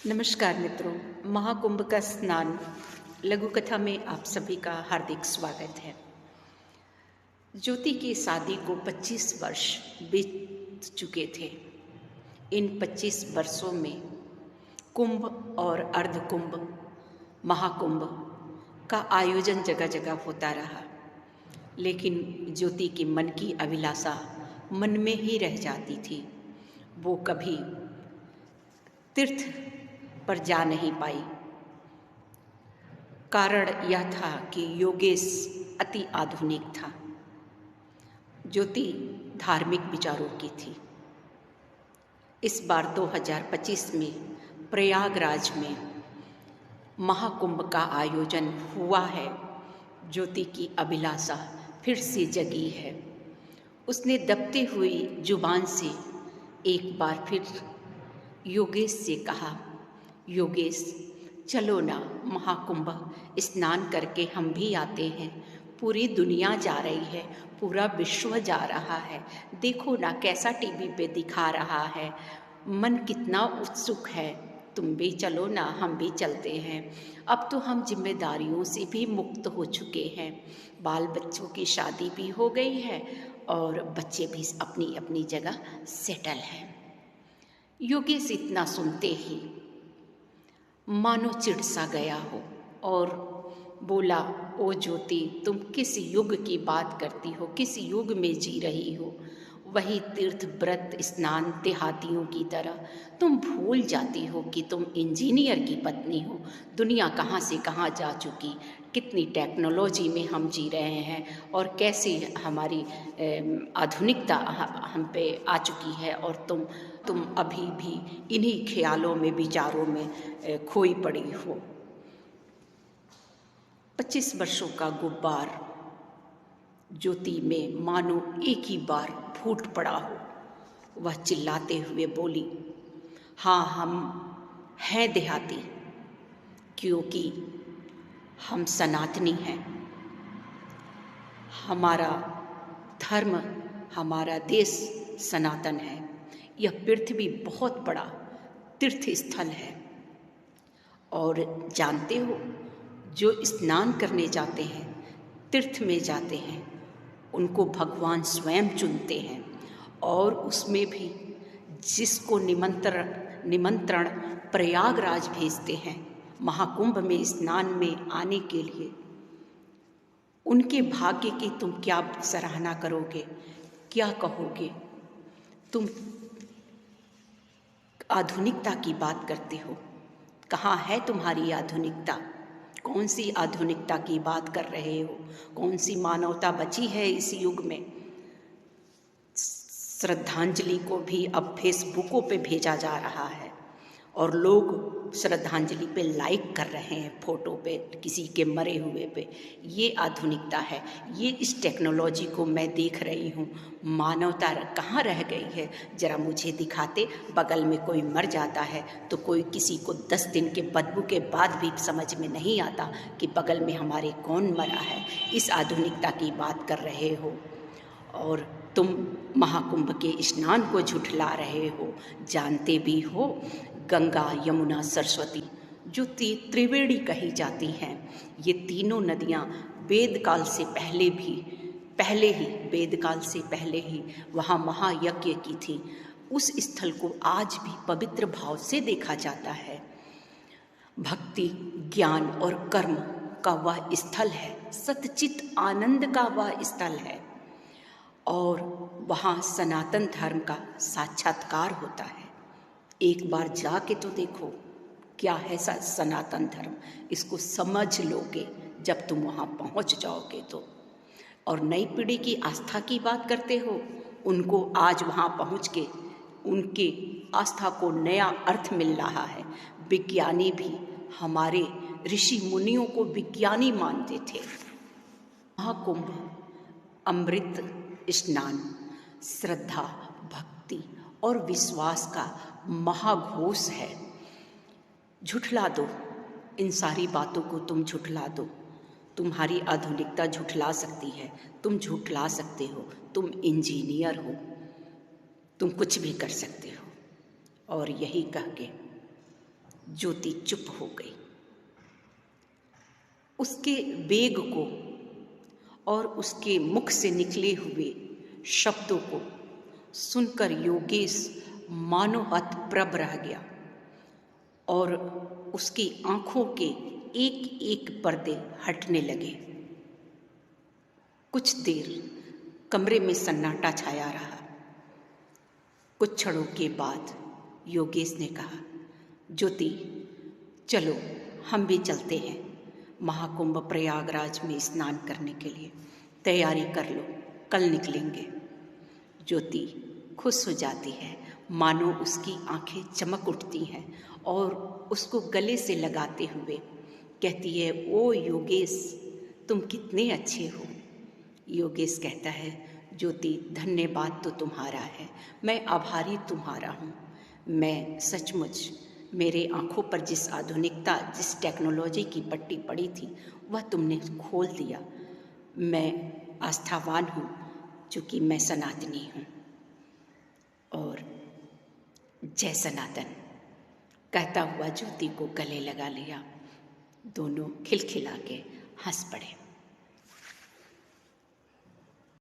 नमस्कार मित्रों, महाकुंभ का स्नान लघु कथा में आप सभी का हार्दिक स्वागत है। ज्योति की शादी को 25 वर्ष बीत चुके थे। इन 25 वर्षों में कुंभ और अर्धकुंभ, महाकुंभ का आयोजन जगह जगह होता रहा, लेकिन ज्योति के मन की अभिलाषा मन में ही रह जाती थी। वो कभी तीर्थ पर जा नहीं पाई। कारण यह था कि योगेश अति आधुनिक था। ज्योति धार्मिक विचारों की थी। इस बार 2025 में प्रयागराज में महाकुंभ का आयोजन हुआ है। ज्योति की अभिलाषा फिर से जगी है। उसने दबती हुई जुबान से एक बार फिर योगेश से कहा, योगेश चलो ना, महाकुंभ स्नान करके हम भी आते हैं। पूरी दुनिया जा रही है, पूरा विश्व जा रहा है। देखो ना कैसा टीवी पे दिखा रहा है, मन कितना उत्सुक है। तुम भी चलो ना, हम भी चलते हैं। अब तो हम जिम्मेदारियों से भी मुक्त हो चुके हैं। बाल बच्चों की शादी भी हो गई है और बच्चे भी अपनी अपनी जगह सेटल हैं। योगेश इतना सुनते ही मानो चिढ़ सा गया हो और बोला, ओ ज्योति, तुम किस युग की बात करती हो, किस युग में जी रही हो? वही तीर्थ व्रत स्नान देहातियों की तरह तुम भूल जाती हो कि तुम इंजीनियर की पत्नी हो। दुनिया कहाँ से कहाँ जा चुकी, कितनी टेक्नोलॉजी में हम जी रहे हैं और कैसी हमारी आधुनिकता हम पे आ चुकी है, और तुम अभी भी इन्हीं ख्यालों में, विचारों में खोई पड़ी हो। 25 वर्षों का गुब्बार ज्योति में मानो एक ही बार फूट पड़ा हो। वह चिल्लाते हुए बोली, हाँ, हम हैं देहाती, क्योंकि हम सनातनी हैं। हमारा धर्म, हमारा देश सनातन है। यह पृथ्वी बहुत बड़ा तीर्थ स्थल है। और जानते हो, जो स्नान करने जाते हैं, तीर्थ में जाते हैं, उनको भगवान स्वयं चुनते हैं। और उसमें भी जिसको निमंत्रण प्रयागराज भेजते हैं महाकुंभ में स्नान में आने के लिए, उनके भाग्य की तुम क्या सराहना करोगे, क्या कहोगे? तुम आधुनिकता की बात करते हो, कहाँ है तुम्हारी आधुनिकता? कौन सी आधुनिकता की बात कर रहे हो? कौन सी मानवता बची है इस युग में? श्रद्धांजलि को भी अब फेसबुकों पे भेजा जा रहा है और लोग श्रद्धांजलि पे लाइक कर रहे हैं, फोटो पे, किसी के मरे हुए पे। ये आधुनिकता है। ये इस टेक्नोलॉजी को मैं देख रही हूँ। मानवता कहाँ रह गई है? जरा मुझे दिखाते। बगल में कोई मर जाता है तो कोई किसी को 10 दिन के बदबू के बाद भी समझ में नहीं आता कि बगल में हमारे कौन मरा है। इस आधुनिकता की बात कर रहे हो और तुम महाकुंभ के स्नान को झुठला रहे हो। जानते भी हो, गंगा, यमुना, सरस्वती जो त्रिवेणी कही जाती हैं, ये तीनों नदियाँ वेदकाल से पहले ही वहाँ महायज्ञ की थी। उस स्थल को आज भी पवित्र भाव से देखा जाता है। भक्ति, ज्ञान और कर्म का वह स्थल है। सतचित आनंद का वह स्थल है और वहाँ सनातन धर्म का साक्षात्कार होता है। एक बार जाके तो देखो क्या है सनातन धर्म। इसको समझ लोगे जब तुम वहाँ पहुँच जाओगे तो। और नई पीढ़ी की आस्था की बात करते हो, उनको आज वहाँ पहुँच के उनके आस्था को नया अर्थ मिल रहा है। विज्ञानी भी हमारे ऋषि मुनियों को विज्ञानी मानते थे। महाकुंभ अमृत स्नान, श्रद्धा, भक्ति और विश्वास का महाघोष है। झुठला दो इन सारी बातों को, तुम झुठला दो। तुम्हारी आधुनिकता झुठला सकती है, तुम झुठला सकते हो। तुम इंजीनियर हो, तुम कुछ भी कर सकते हो। और यही कह के ज्योति चुप हो गई। उसके वेग को और उसके मुख से निकले हुए शब्दों को सुनकर योगेश मानो हतप्रभ रह गया और उसकी आंखों के एक एक पर्दे हटने लगे। कुछ देर कमरे में सन्नाटा छाया रहा। कुछ क्षणों के बाद योगेश ने कहा, ज्योति चलो हम भी चलते हैं महाकुंभ प्रयागराज में स्नान करने के लिए। तैयारी कर लो, कल निकलेंगे। ज्योति खुश हो जाती है, मानो उसकी आंखें चमक उठती हैं और उसको गले से लगाते हुए कहती है, ओ योगेश तुम कितने अच्छे हो। योगेश कहता है, ज्योति धन्यवाद तो तुम्हारा है, मैं आभारी तुम्हारा हूँ। मैं सचमुच मेरे आँखों पर जिस आधुनिकता, जिस टेक्नोलॉजी की पट्टी पड़ी थी वह तुमने खोल दिया। मैं आस्थावान हूँ क्योंकि मैं सनातनी हूँ। और जय सनातन कहता हुआ ज्योति को गले लगा लिया। दोनों खिलखिला के हंस पड़े।